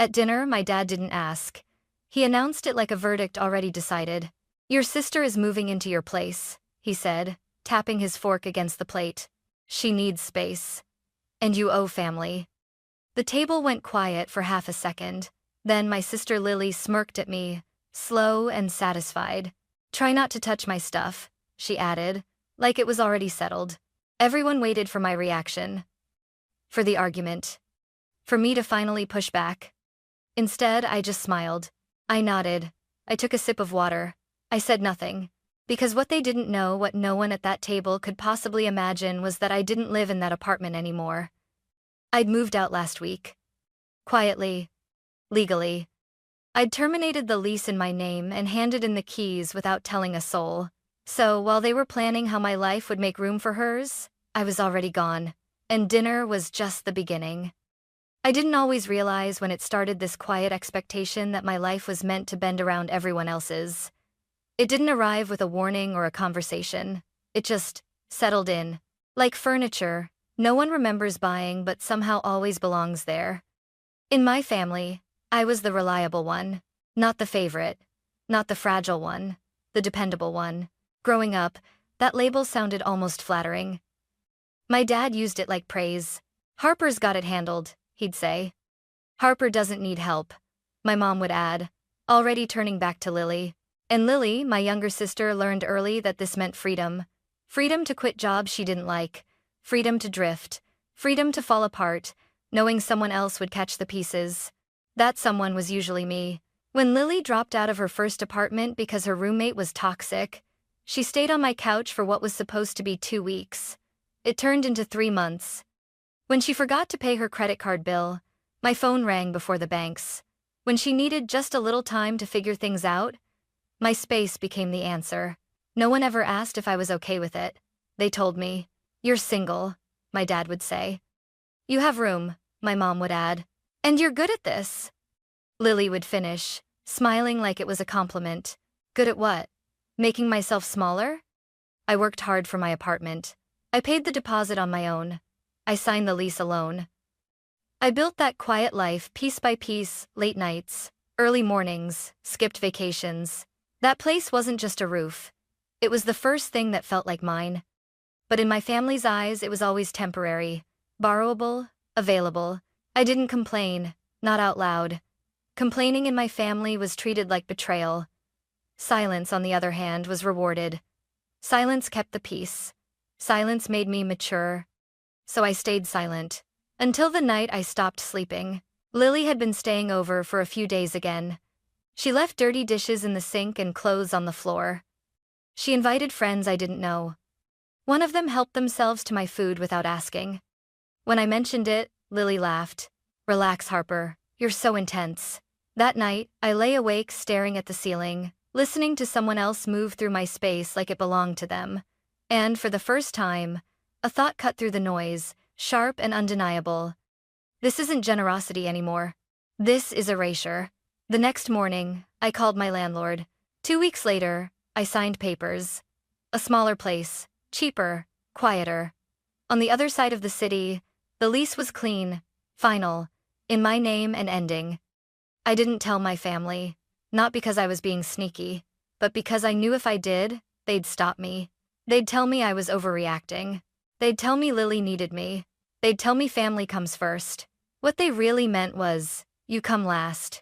At dinner, my dad didn't ask. He announced it like a verdict already decided. "Your sister is moving into your place," he said, tapping his fork against the plate. "She needs space. And you owe family." The table went quiet for half a second. Then my sister Lily smirked at me, slow and satisfied. "Try not to touch my stuff," she added, like it was already settled. Everyone waited for my reaction. For the argument. For me to finally push back. Instead, I just smiled. I nodded. I took a sip of water. I said nothing. Because what they didn't know, what no one at that table could possibly imagine, was that I didn't live in that apartment anymore. I'd moved out last week. Quietly. Legally. I'd terminated the lease in my name and handed in the keys without telling a soul. So, while they were planning how my life would make room for hers, I was already gone. And dinner was just the beginning. I didn't always realize when it started, this quiet expectation that my life was meant to bend around everyone else's. It didn't arrive with a warning or a conversation. It just settled in. Like furniture, no one remembers buying but somehow always belongs there. In my family, I was the reliable one. Not the favorite. Not the fragile one. The dependable one. Growing up, that label sounded almost flattering. My dad used it like praise. "Harper's got it handled," he'd say. "Harper doesn't need help," my mom would add, already turning back to Lily. And Lily, my younger sister, learned early that this meant freedom. Freedom to quit jobs she didn't like. Freedom to drift. Freedom to fall apart, knowing someone else would catch the pieces. That someone was usually me. When Lily dropped out of her first apartment because her roommate was toxic, she stayed on my couch for what was supposed to be 2 weeks. It turned into 3 months. When she forgot to pay her credit card bill, my phone rang before the bank's. When she needed just a little time to figure things out, my space became the answer. No one ever asked if I was okay with it. They told me. "You're single," my dad would say. "You have room," my mom would add. "And you're good at this," Lily would finish, smiling like it was a compliment. Good at what? Making myself smaller? I worked hard for my apartment. I paid the deposit on my own. I signed the lease alone. I built that quiet life piece by piece, late nights, early mornings, skipped vacations. That place wasn't just a roof. It was the first thing that felt like mine. But in my family's eyes, it was always temporary, borrowable, available. I didn't complain, not out loud. Complaining in my family was treated like betrayal. Silence, on the other hand, was rewarded. Silence kept the peace. Silence made me mature. So I stayed silent. Until the night I stopped sleeping. Lily had been staying over for a few days again. She left dirty dishes in the sink and clothes on the floor. She invited friends I didn't know. One of them helped themselves to my food without asking. When I mentioned it, Lily laughed. "Relax, Harper. You're so intense." That night, I lay awake staring at the ceiling, listening to someone else move through my space like it belonged to them. And for the first time, a thought cut through the noise, sharp and undeniable. This isn't generosity anymore. This is erasure. The next morning, I called my landlord. 2 weeks later, I signed papers. A smaller place, cheaper, quieter. On the other side of the city, the lease was clean, final, in my name and ending. I didn't tell my family, not because I was being sneaky, but because I knew if I did, they'd stop me. They'd tell me I was overreacting. They'd tell me Lily needed me. They'd tell me family comes first. What they really meant was, you come last.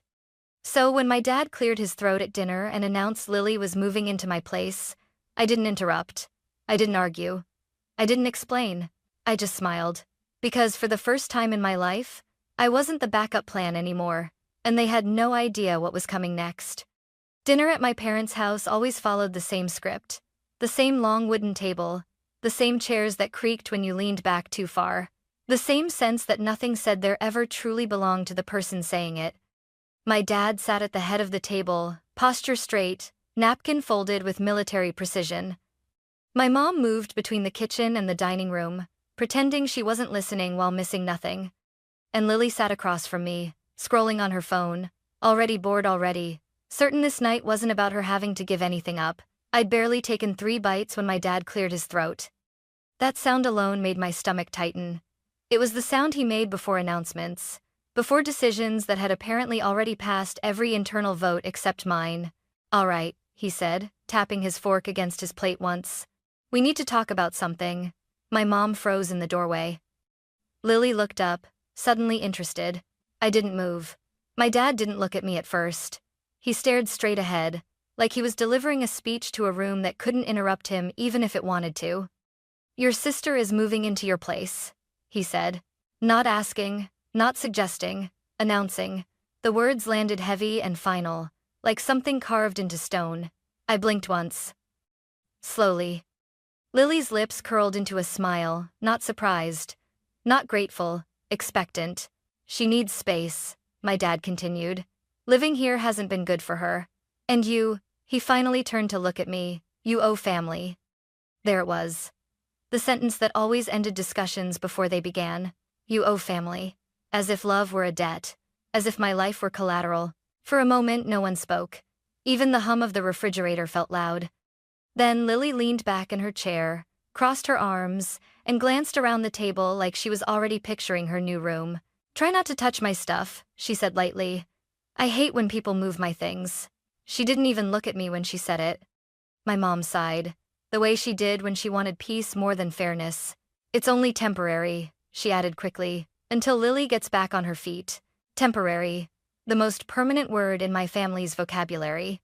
So when my dad cleared his throat at dinner and announced Lily was moving into my place, I didn't interrupt. I didn't argue. I didn't explain. I just smiled. Because for the first time in my life, I wasn't the backup plan anymore, and they had no idea what was coming next. Dinner at my parents' house always followed the same script. The same long wooden table. The same chairs that creaked when you leaned back too far. The same sense that nothing said there ever truly belonged to the person saying it. My dad sat at the head of the table, posture straight, napkin folded with military precision. My mom moved between the kitchen and the dining room, pretending she wasn't listening while missing nothing. And Lily sat across from me, scrolling on her phone, already bored already, certain this night wasn't about her having to give anything up. I'd barely taken 3 bites when my dad cleared his throat. That sound alone made my stomach tighten. It was the sound he made before announcements. before decisions that had apparently already passed every internal vote except mine. "All right," he said, tapping his fork against his plate once. "We need to talk about something." My mom froze in the doorway. Lily looked up, suddenly interested. I didn't move. My dad didn't look at me at first. He stared straight ahead, like he was delivering a speech to a room that couldn't interrupt him even if it wanted to. "Your sister is moving into your place," he said. Not asking, not suggesting, announcing. The words landed heavy and final, like something carved into stone. I blinked once. Slowly. Lily's lips curled into a smile, not surprised, not grateful, expectant. "She needs space," my dad continued. "Living here hasn't been good for her. And you," he finally turned to look at me, "you owe family." There it was. The sentence that always ended discussions before they began. You owe family. As if love were a debt. As if my life were collateral. For a moment, no one spoke. Even the hum of the refrigerator felt loud. Then Lily leaned back in her chair, crossed her arms, and glanced around the table like she was already picturing her new room. "Try not to touch my stuff," she said lightly. "I hate when people move my things." She didn't even look at me when she said it. My mom sighed, the way she did when she wanted peace more than fairness. "It's only temporary," she added quickly, "until Lily gets back on her feet." Temporary. The most permanent word in my family's vocabulary.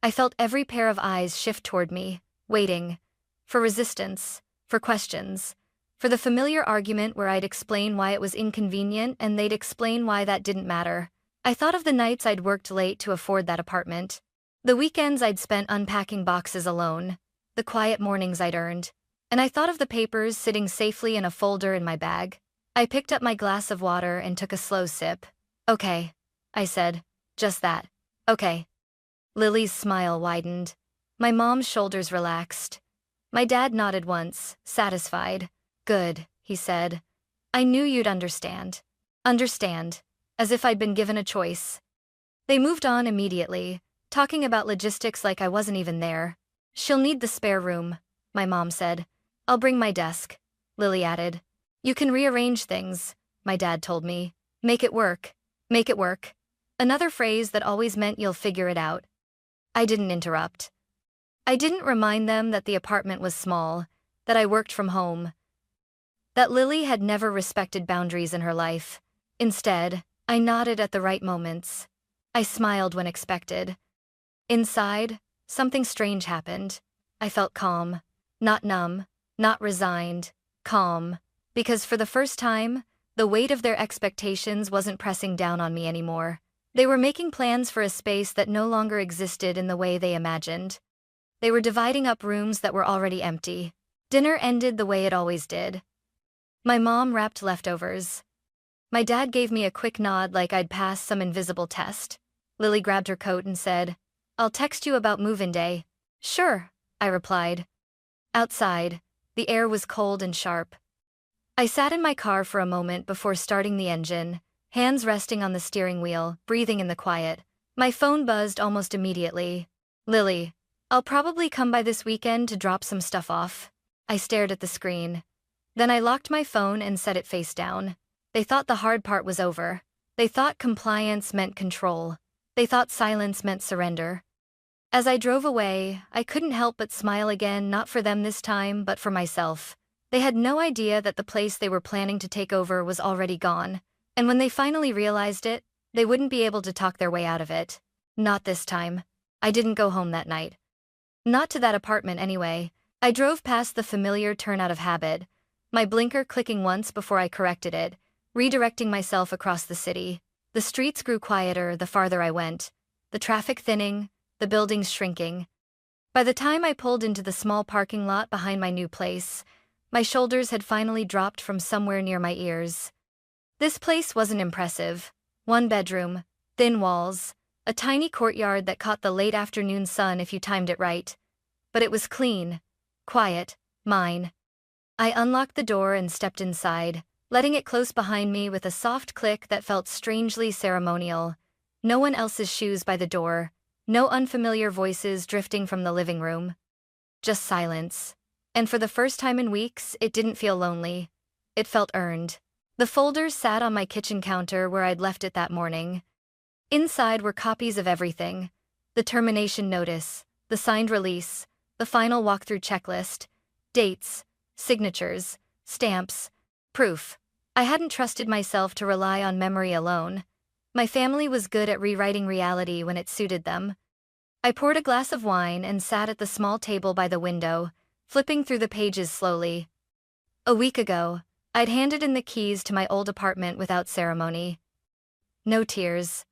I felt every pair of eyes shift toward me, waiting. For resistance, for questions, for the familiar argument where I'd explain why it was inconvenient and they'd explain why that didn't matter. I thought of the nights I'd worked late to afford that apartment. The weekends I'd spent unpacking boxes alone. The quiet mornings I'd earned. And I thought of the papers sitting safely in a folder in my bag. I picked up my glass of water and took a slow sip. "Okay," I said. Just that. "Okay." Lily's smile widened. My mom's shoulders relaxed. My dad nodded once, satisfied. "Good," he said. "I knew you'd understand." Understand. As if I'd been given a choice. They moved on immediately, talking about logistics like I wasn't even there. "She'll need the spare room," my mom said. "I'll bring my desk," Lily added. "You can rearrange things," my dad told me. "Make it work. Make it work." Another phrase that always meant "you'll figure it out." I didn't interrupt. I didn't remind them that the apartment was small, that I worked from home, that Lily had never respected boundaries in her life. Instead, I nodded at the right moments. I smiled when expected. Inside, something strange happened. I felt calm. Not numb, not resigned. Calm. Because for the first time, the weight of their expectations wasn't pressing down on me anymore. They were making plans for a space that no longer existed in the way they imagined. They were dividing up rooms that were already empty. Dinner ended the way it always did. My mom wrapped leftovers. My dad gave me a quick nod like I'd passed some invisible test. Lily grabbed her coat and said, "I'll text you about move-in day." "Sure," I replied. Outside, the air was cold and sharp. I sat in my car for a moment before starting the engine, hands resting on the steering wheel, breathing in the quiet. My phone buzzed almost immediately. "Lily, I'll probably come by this weekend to drop some stuff off." I stared at the screen. Then I locked my phone and set it face down. They thought the hard part was over. They thought compliance meant control. They thought silence meant surrender. As I drove away, I couldn't help but smile again, not for them this time, but for myself. They had no idea that the place they were planning to take over was already gone, and when they finally realized it, they wouldn't be able to talk their way out of it. Not this time. I didn't go home that night. Not to that apartment anyway. I drove past the familiar turn out of habit, my blinker clicking once before I corrected it, redirecting myself across the city. The streets grew quieter the farther I went, the traffic thinning, the buildings shrinking. By the time I pulled into the small parking lot behind my new place, my shoulders had finally dropped from somewhere near my ears. This place wasn't impressive. One bedroom, thin walls, a tiny courtyard that caught the late afternoon sun if you timed it right. But it was clean, quiet, mine. I unlocked the door and stepped inside, letting it close behind me with a soft click that felt strangely ceremonial. No one else's shoes by the door, no unfamiliar voices drifting from the living room. Just silence. And for the first time in weeks, it didn't feel lonely. It felt earned. The folder sat on my kitchen counter where I'd left it that morning. Inside were copies of everything: the termination notice, the signed release, the final walkthrough checklist, dates, signatures, stamps, proof. I hadn't trusted myself to rely on memory alone. My family was good at rewriting reality when it suited them. I poured a glass of wine and sat at the small table by the window, flipping through the pages slowly. A week ago, I'd handed in the keys to my old apartment without ceremony. No tears.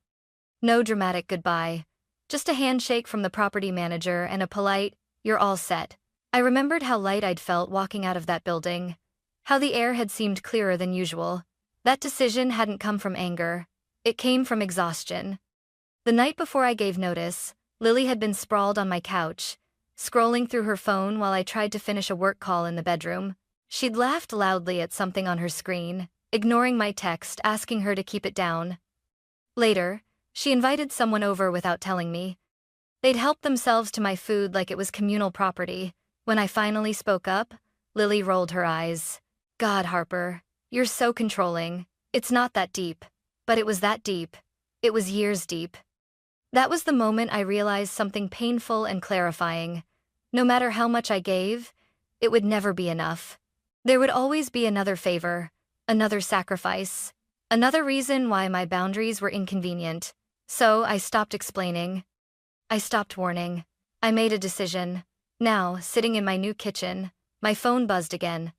No dramatic goodbye. Just a handshake from the property manager and a polite, "You're all set." I remembered how light I'd felt walking out of that building. How the air had seemed clearer than usual. That decision hadn't come from anger. It came from exhaustion. The night before I gave notice, Lily had been sprawled on my couch, scrolling through her phone while I tried to finish a work call in the bedroom. She'd laughed loudly at something on her screen, ignoring my text asking her to keep it down. Later, she invited someone over without telling me. They'd helped themselves to my food like it was communal property. When I finally spoke up, Lily rolled her eyes. "God, Harper, you're so controlling. It's not that deep." But it was that deep. It was years deep. That was the moment I realized something painful and clarifying. No matter how much I gave, it would never be enough. There would always be another favor, another sacrifice, another reason why my boundaries were inconvenient. So I stopped explaining. I stopped warning. I made a decision. Now, sitting in my new kitchen, my phone buzzed again.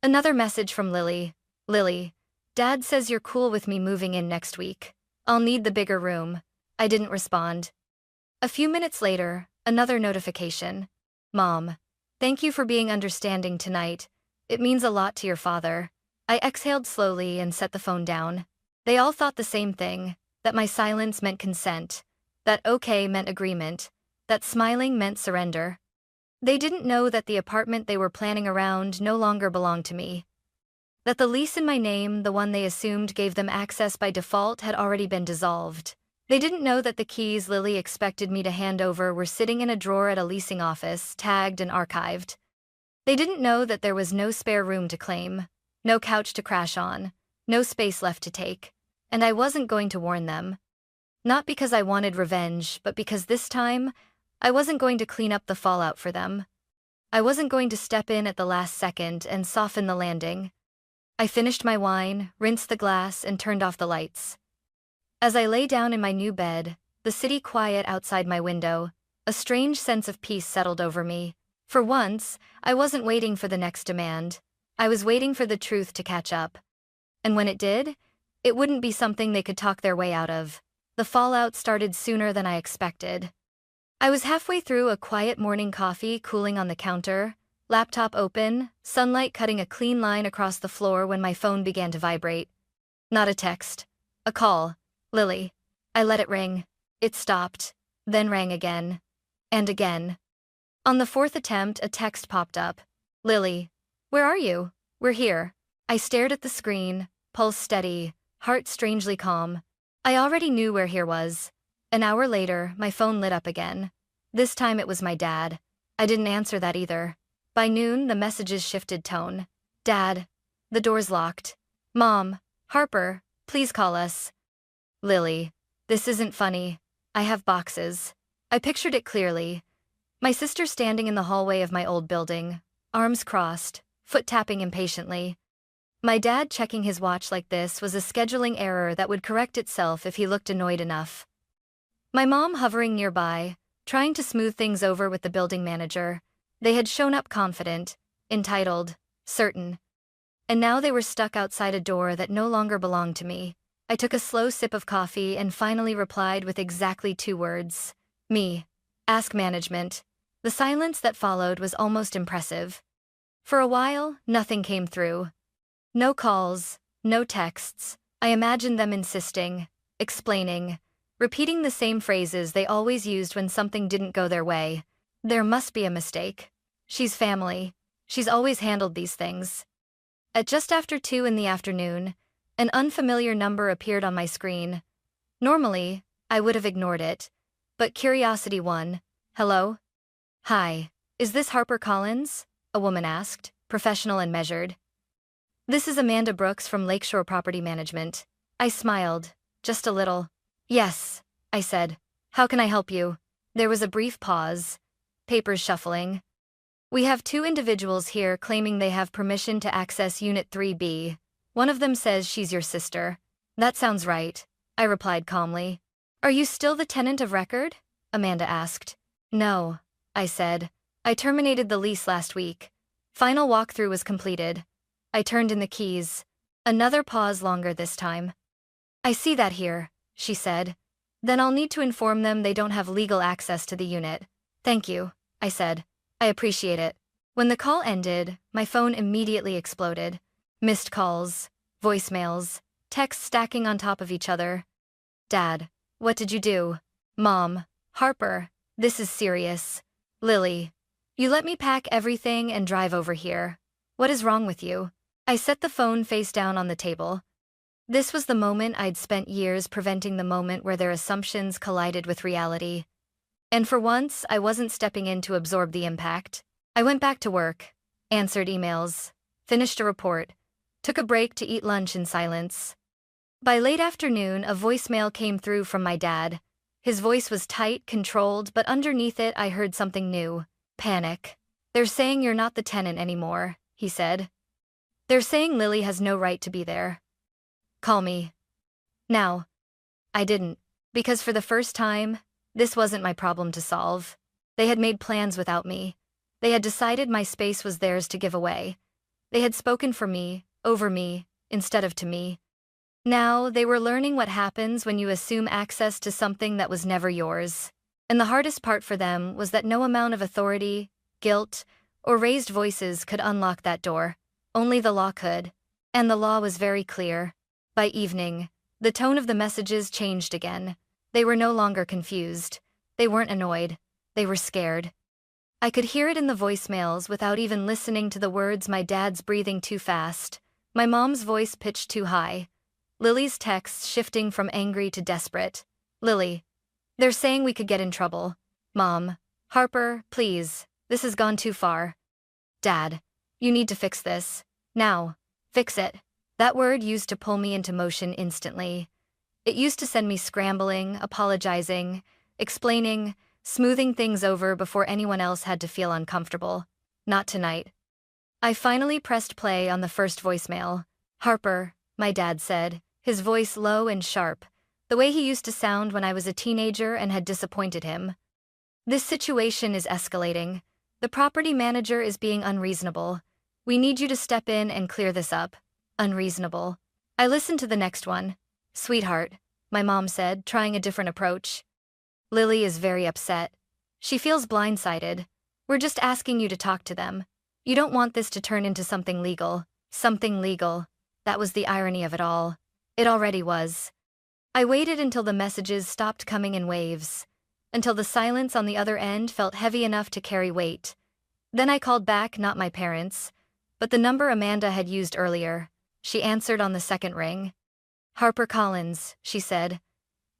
Another message from Lily. "Lily, Dad says you're cool with me moving in next week. I'll need the bigger room." I didn't respond. A few minutes later, another notification. "Mom, thank you for being understanding tonight. It means a lot to your father." I exhaled slowly and set the phone down. They all thought the same thing, that my silence meant consent, that okay meant agreement, that smiling meant surrender. They didn't know that the apartment they were planning around no longer belonged to me. That the lease in my name, the one they assumed gave them access by default, had already been dissolved. They didn't know that the keys Lily expected me to hand over were sitting in a drawer at a leasing office, tagged and archived. They didn't know that there was no spare room to claim, no couch to crash on, no space left to take, and I wasn't going to warn them. Not because I wanted revenge, but because this time, I wasn't going to clean up the fallout for them. I wasn't going to step in at the last second and soften the landing. I finished my wine, rinsed the glass, and turned off the lights. As I lay down in my new bed, the city quiet outside my window, a strange sense of peace settled over me. For once, I wasn't waiting for the next demand. I was waiting for the truth to catch up. And when it did, it wouldn't be something they could talk their way out of. The fallout started sooner than I expected. I was halfway through a quiet morning coffee cooling on the counter, laptop open, sunlight cutting a clean line across the floor when my phone began to vibrate. Not a text. A call. "Lily." I let it ring. It stopped, then rang again. And again. On the fourth attempt, a text popped up. "Lily, where are you?" "We're here." I stared at the screen, pulse steady, heart strangely calm. I already knew where here was. An hour later, my phone lit up again. This time it was my dad. I didn't answer that either. By noon, the messages shifted tone. "Dad, the door's locked." "Mom, Harper, please call us." "Lily, this isn't funny. I have boxes." I pictured it clearly. My sister standing in the hallway of my old building, arms crossed, foot tapping impatiently. My dad checking his watch like this was a scheduling error that would correct itself if he looked annoyed enough. My mom hovering nearby, trying to smooth things over with the building manager. They had shown up confident, entitled, certain. And now they were stuck outside a door that no longer belonged to me. I took a slow sip of coffee and finally replied with exactly 2 words. "Me. Ask management." The silence that followed was almost impressive. For a while, nothing came through. No calls, no texts. I imagined them insisting, explaining, repeating the same phrases they always used when something didn't go their way. "There must be a mistake. She's family. She's always handled these things." At just after 2 in the afternoon, an unfamiliar number appeared on my screen. Normally, I would have ignored it, but curiosity won. "Hello?" "Hi, is this Harper Collins?" a woman asked, professional and measured. This is Amanda Brooks from Lakeshore Property Management. I smiled, just a little. Yes, I said. How can I help you? There was a brief pause. Papers shuffling. We have two individuals here claiming they have permission to access Unit 3B. One of them says she's your sister. That sounds right, I replied calmly. Are you still the tenant of record? Amanda asked. No, I said. I terminated the lease last week. Final walkthrough was completed. I turned in the keys. Another pause, longer this time. I see that here, she said. Then I'll need to inform them they don't have legal access to the unit. Thank you, I said. I appreciate it. When the call ended, my phone immediately exploded. Missed calls, voicemails, texts stacking on top of each other. Dad, what did you do? Mom, Harper, this is serious. Lily, you let me pack everything and drive over here. What is wrong with you? I set the phone face down on the table. This was the moment I'd spent years preventing, the moment where their assumptions collided with reality. And for once, I wasn't stepping in to absorb the impact. I went back to work, answered emails, finished a report, took a break to eat lunch in silence. By late afternoon, a voicemail came through from my dad. His voice was tight, controlled, but underneath it I heard something new. Panic. They're saying you're not the tenant anymore, he said. They're saying Lily has no right to be there. Call me. Now. I didn't, because for the first time, this wasn't my problem to solve. They had made plans without me. They had decided my space was theirs to give away. They had spoken for me, over me, instead of to me. Now, they were learning what happens when you assume access to something that was never yours. And the hardest part for them was that no amount of authority, guilt, or raised voices could unlock that door. Only the law could. And the law was very clear. By evening, the tone of the messages changed again. They were no longer confused. They weren't annoyed. They were scared. I could hear it in the voicemails without even listening to the words. My dad's breathing too fast. My mom's voice pitched too high. Lily's texts shifting from angry to desperate. Lily, they're saying we could get in trouble. Mom, Harper, please, this has gone too far. Dad, you need to fix this. Now. Fix it. That word used to pull me into motion instantly. It used to send me scrambling, apologizing, explaining, smoothing things over before anyone else had to feel uncomfortable. Not tonight. I finally pressed play on the first voicemail. Harper, my dad said, his voice low and sharp, the way he used to sound when I was a teenager and had disappointed him. This situation is escalating. The property manager is being unreasonable. We need you to step in and clear this up. Unreasonable. I listened to the next one. Sweetheart, my mom said, trying a different approach. Lily is very upset. She feels blindsided. We're just asking you to talk to them. You don't want this to turn into something legal. Something legal. That was the irony of it all. It already was. I waited until the messages stopped coming in waves, until the silence on the other end felt heavy enough to carry weight. Then I called back, not my parents, but the number Amanda had used earlier. She answered on the second ring. Harper Collins, she said.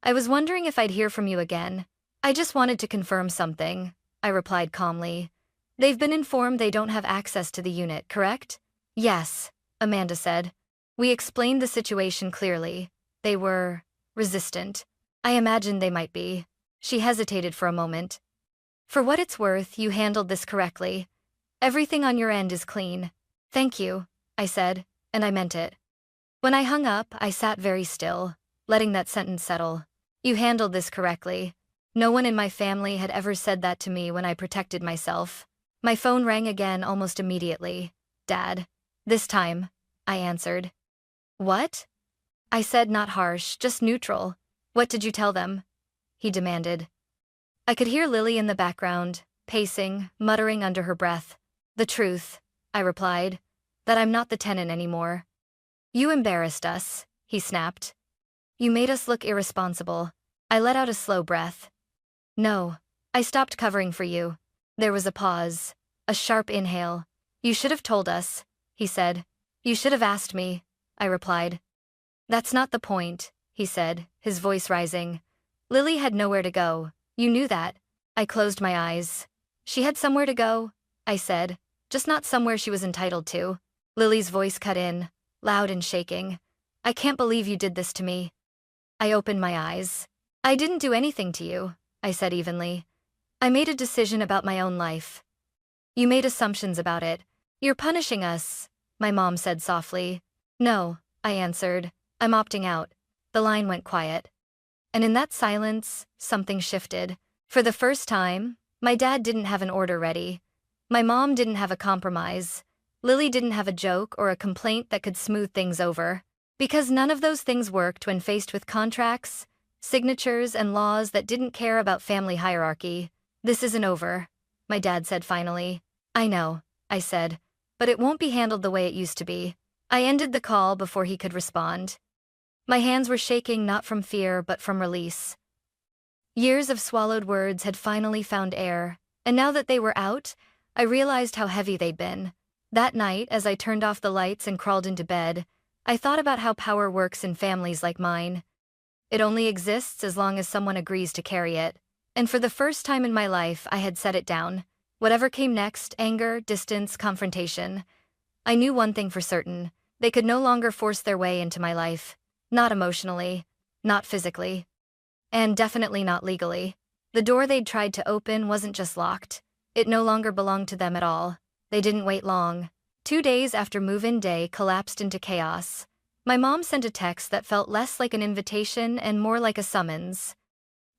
I was wondering if I'd hear from you again. I just wanted to confirm something, I replied calmly. They've been informed they don't have access to the unit, correct? Yes, Amanda said. We explained the situation clearly. They were resistant. I imagined they might be. She hesitated for a moment. For what it's worth, you handled this correctly. Everything on your end is clean. Thank you, I said, and I meant it. When I hung up, I sat very still, letting that sentence settle. You handled this correctly. No one in my family had ever said that to me when I protected myself. My phone rang again almost immediately. Dad. This time, I answered. What? I said, not harsh, just neutral. What did you tell them? He demanded. I could hear Lily in the background, pacing, muttering under her breath. The truth, I replied, that I'm not the tenant anymore. You embarrassed us, he snapped. You made us look irresponsible. I let out a slow breath. No, I stopped covering for you. There was a pause, a sharp inhale. You should have told us, he said. You should have asked me, I replied. That's not the point, he said, his voice rising. Lily had nowhere to go. You knew that. I closed my eyes. She had somewhere to go, I said, just not somewhere she was entitled to. Lily's voice cut in. loud and shaking. I can't believe you did this to me. I opened my eyes. I didn't do anything to you, I said evenly. I made a decision about my own life. You made assumptions about it. You're punishing us, my mom said softly. No, I answered. I'm opting out. The line went quiet. And in that silence, something shifted. For the first time, my dad didn't have an order ready. My mom didn't have a compromise. Lily didn't have a joke or a complaint that could smooth things over. Because none of those things worked when faced with contracts, signatures, and laws that didn't care about family hierarchy. This isn't over, my dad said finally. I know, I said, but it won't be handled the way it used to be. I ended the call before he could respond. My hands were shaking not from fear but from release. Years of swallowed words had finally found air, and now that they were out, I realized how heavy they'd been. That night, as I turned off the lights and crawled into bed, I thought about how power works in families like mine. It only exists as long as someone agrees to carry it. And for the first time in my life, I had set it down. Whatever came next, anger, distance, confrontation. I knew one thing for certain. They could no longer force their way into my life. Not emotionally, not physically, and definitely not legally. The door they'd tried to open wasn't just locked. It no longer belonged to them at all. They didn't wait long. 2 days after move-in day collapsed into chaos, my mom sent a text that felt less like an invitation and more like a summons.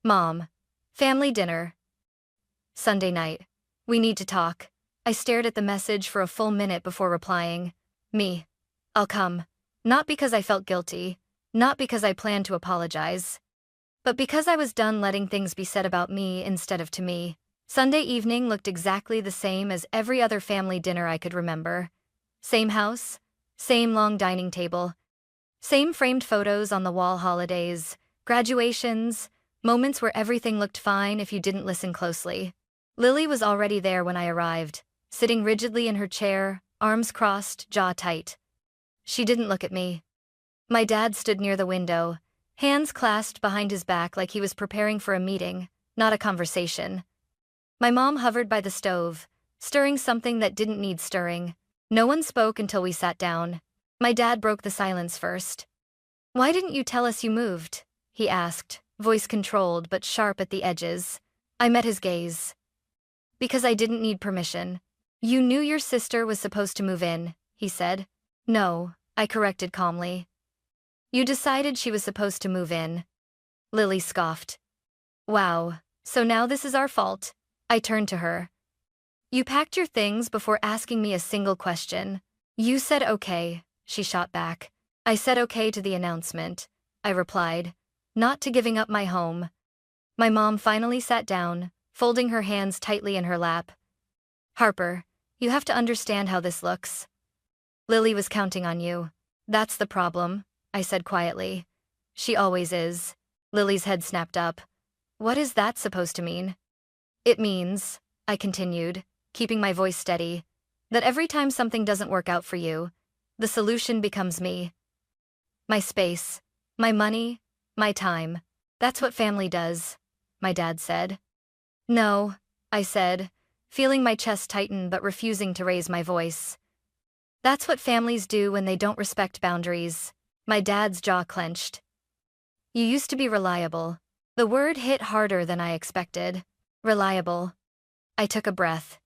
Mom. Family dinner. Sunday night. We need to talk. I stared at the message for a full minute before replying. Me. I'll come. Not because I felt guilty. Not because I planned to apologize. But because I was done letting things be said about me instead of to me. Sunday evening looked exactly the same as every other family dinner I could remember. Same house, same long dining table, same framed photos on the wall holidays, graduations, moments where everything looked fine if you didn't listen closely. Lily was already there when I arrived, sitting rigidly in her chair, arms crossed, jaw tight. She didn't look at me. My dad stood near the window, hands clasped behind his back like he was preparing for a meeting, not a conversation. My mom hovered by the stove, stirring something that didn't need stirring. No one spoke until we sat down. My dad broke the silence first. Why didn't you tell us you moved? He asked, voice controlled but sharp at the edges. I met his gaze. Because I didn't need permission. You knew your sister was supposed to move in, he said. No, I corrected calmly. You decided she was supposed to move in. Lily scoffed. Wow, so now this is our fault. I turned to her. You packed your things before asking me a single question. You said okay, she shot back. I said okay to the announcement, I replied. Not to giving up my home. My mom finally sat down, folding her hands tightly in her lap. Harper, you have to understand how this looks. Lily was counting on you. That's the problem, I said quietly. She always is. Lily's head snapped up. What is that supposed to mean? It means, I continued, keeping my voice steady, that every time something doesn't work out for you, the solution becomes me. My space, my money, my time. That's what family does, my dad said. No, I said, feeling my chest tighten but refusing to raise my voice. That's what families do when they don't respect boundaries. My dad's jaw clenched. You used to be reliable. The word hit harder than I expected. Reliable. I took a breath.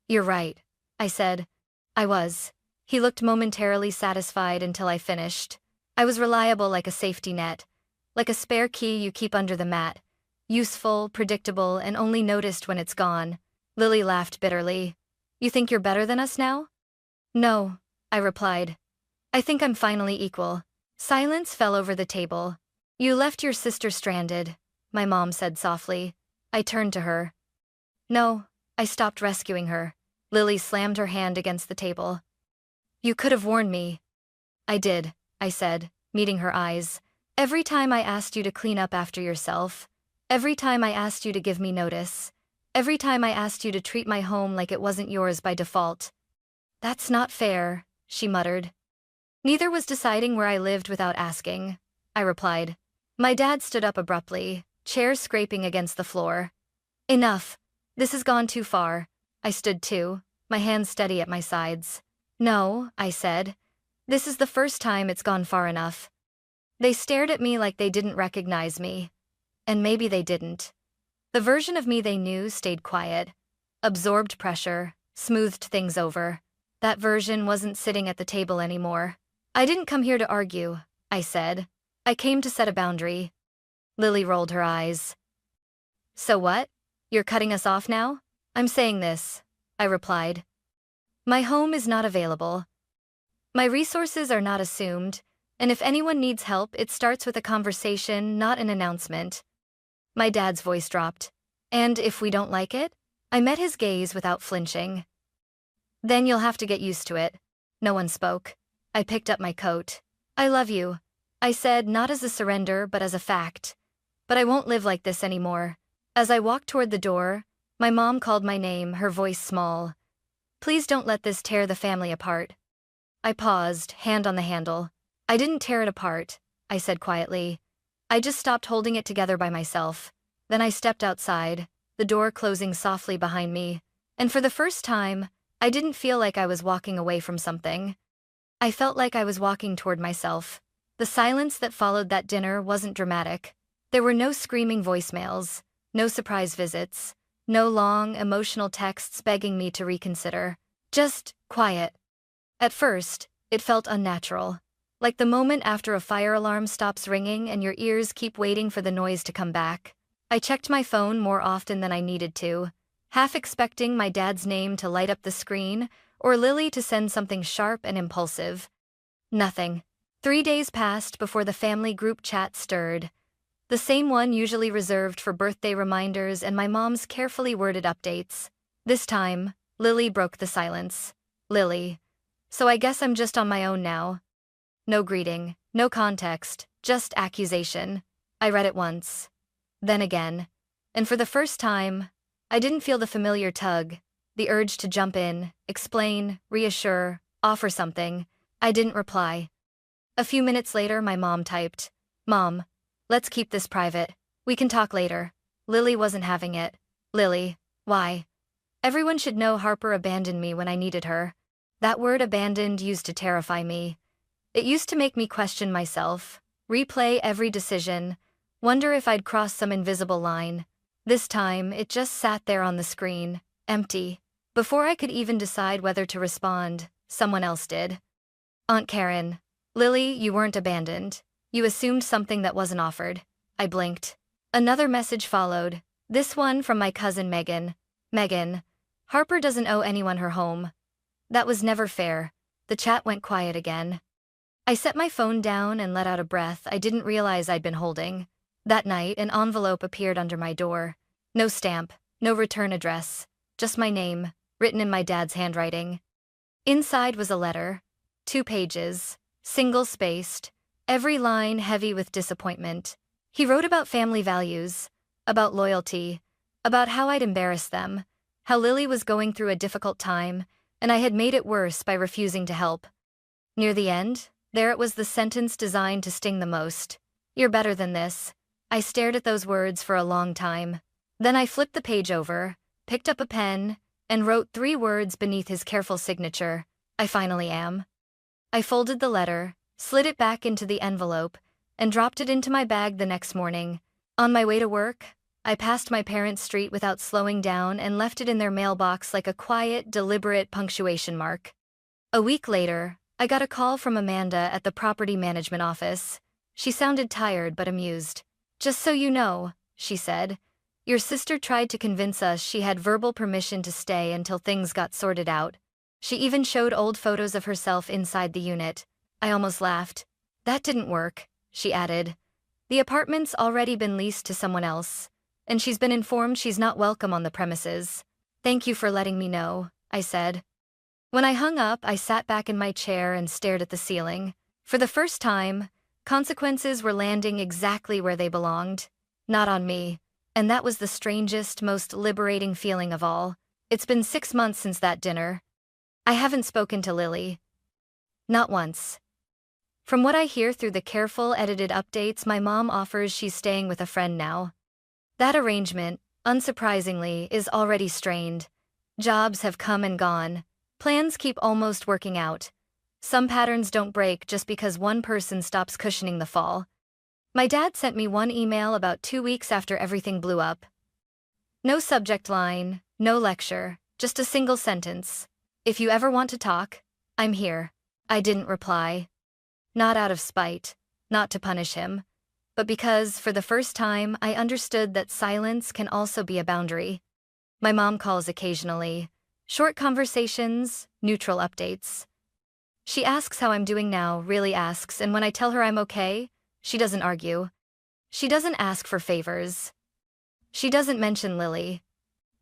You're right, I said. I was. He looked momentarily satisfied until I finished. I was reliable like a safety net, like a spare key you keep under the mat. Useful, predictable, and only noticed when it's gone. Lily laughed bitterly. You think you're better than us now? No, I replied. I think I'm finally equal. Silence fell over the table. You left your sister stranded, my mom said softly. I turned to her. No, I stopped rescuing her. Lily slammed her hand against the table. You could have warned me. I did, I said, meeting her eyes. Every time I asked you to clean up after yourself. Every time I asked you to give me notice. Every time I asked you to treat my home like it wasn't yours by default. That's not fair, she muttered. Neither was deciding where I lived without asking, I replied. My dad stood up abruptly, chair scraping against the floor. Enough. This has gone too far. I stood too, my hands steady at my sides. No, I said. This is the first time it's gone far enough. They stared at me like they didn't recognize me. And maybe they didn't. The version of me they knew stayed quiet, absorbed pressure, smoothed things over. That version wasn't sitting at the table anymore. I didn't come here to argue, I said. I came to set a boundary. Lily rolled her eyes. So what? You're cutting us off now? I'm saying this, I replied. My home is not available. My resources are not assumed, and if anyone needs help, it starts with a conversation, not an announcement. My dad's voice dropped. And if we don't like it? I met his gaze without flinching. Then you'll have to get used to it. No one spoke. I picked up my coat. I love you, I said, not as a surrender but as a fact. But I won't live like this anymore. As I walked toward the door, my mom called my name, her voice small. Please don't let this tear the family apart. I paused, hand on the handle. I didn't tear it apart, I said quietly. I just stopped holding it together by myself. Then I stepped outside, the door closing softly behind me. And for the first time, I didn't feel like I was walking away from something. I felt like I was walking toward myself. The silence that followed that dinner wasn't dramatic. There were no screaming voicemails, no surprise visits, no long, emotional texts begging me to reconsider. Just quiet. At first, it felt unnatural. Like the moment after a fire alarm stops ringing and your ears keep waiting for the noise to come back. I checked my phone more often than I needed to, half expecting my dad's name to light up the screen or Lily to send something sharp and impulsive. Nothing. 3 days passed before the family group chat stirred. The same one usually reserved for birthday reminders and my mom's carefully worded updates. This time, Lily broke the silence. Lily. So I guess I'm just on my own now. No greeting, no context, just accusation. I read it once. Then again. And for the first time, I didn't feel the familiar tug, the urge to jump in, explain, reassure, offer something. I didn't reply. A few minutes later, my mom typed, Mom, let's keep this private. We can talk later. Lily wasn't having it. Lily, why? Everyone should know Harper abandoned me when I needed her. That word abandoned used to terrify me. It used to make me question myself, replay every decision, wonder if I'd crossed some invisible line. This time, it just sat there on the screen, empty. Before I could even decide whether to respond, someone else did. Aunt Karen. Lily, you weren't abandoned. You assumed something that wasn't offered. I blinked. Another message followed, this one from my cousin Megan. Megan. Harper doesn't owe anyone her home. That was never fair. The chat went quiet again. I set my phone down and let out a breath I didn't realize I'd been holding. That night, an envelope appeared under my door. No stamp, no return address, just my name, written in my dad's handwriting. Inside was a letter. 2 pages, single-spaced, every line heavy with disappointment. He wrote about family values, about loyalty, about how I'd embarrassed them, how Lily was going through a difficult time, and I had made it worse by refusing to help. Near the end, there it was, the sentence designed to sting the most. You're better than this. I stared at those words for a long time. Then I flipped the page over, picked up a pen, and wrote 3 words beneath his careful signature. I finally am. I folded the letter, slid it back into the envelope, and dropped it into my bag the next morning. On my way to work, I passed my parents' street without slowing down and left it in their mailbox like a quiet, deliberate punctuation mark. A week later, I got a call from Amanda at the property management office. She sounded tired but amused. Just so you know, she said, your sister tried to convince us she had verbal permission to stay until things got sorted out. She even showed old photos of herself inside the unit. I almost laughed. That didn't work, she added. The apartment's already been leased to someone else, and she's been informed she's not welcome on the premises. Thank you for letting me know, I said. When I hung up, I sat back in my chair and stared at the ceiling. For the first time, consequences were landing exactly where they belonged. Not on me. And that was the strangest, most liberating feeling of all. It's been 6 months since that dinner. I haven't spoken to Lily. Not once. From what I hear through the careful, edited updates, my mom offers she's staying with a friend now. That arrangement, unsurprisingly, is already strained. Jobs have come and gone. Plans keep almost working out. Some patterns don't break just because one person stops cushioning the fall. My dad sent me one email about 2 weeks after everything blew up. No subject line, no lecture, just a single sentence. If you ever want to talk, I'm here. I didn't reply. Not out of spite, not to punish him, but because, for the first time, I understood that silence can also be a boundary. My mom calls occasionally. Short conversations, neutral updates. She asks how I'm doing now, really asks, and when I tell her I'm okay, she doesn't argue. She doesn't ask for favors. She doesn't mention Lily.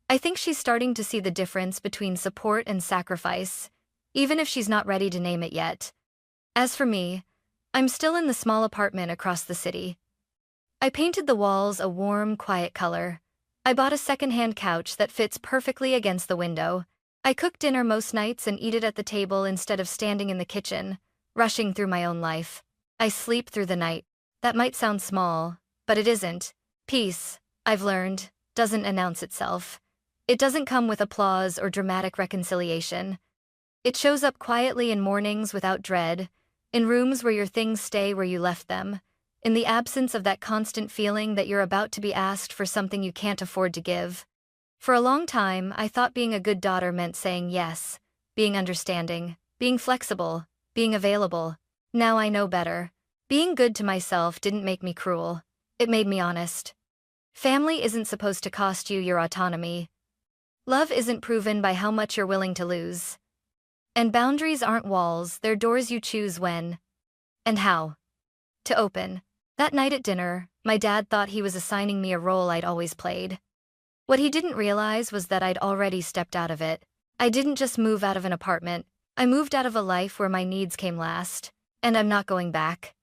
I think she's starting to see the difference between support and sacrifice, even if she's not ready to name it yet. As for me, I'm still in the small apartment across the city. I painted the walls a warm, quiet color. I bought a second-hand couch that fits perfectly against the window. I cook dinner most nights and eat it at the table instead of standing in the kitchen, rushing through my own life. I sleep through the night. That might sound small, but it isn't. Peace, I've learned, doesn't announce itself. It doesn't come with applause or dramatic reconciliation. It shows up quietly in mornings without dread, in rooms where your things stay where you left them, in the absence of that constant feeling that you're about to be asked for something you can't afford to give. For a long time, I thought being a good daughter meant saying yes, being understanding, being flexible, being available. Now I know better. Being good to myself didn't make me cruel. It made me honest. Family isn't supposed to cost you your autonomy. Love isn't proven by how much you're willing to lose. And boundaries aren't walls, they're doors you choose when and how to open. That night at dinner, my dad thought he was assigning me a role I'd always played. What he didn't realize was that I'd already stepped out of it. I didn't just move out of an apartment. I moved out of a life where my needs came last, and I'm not going back.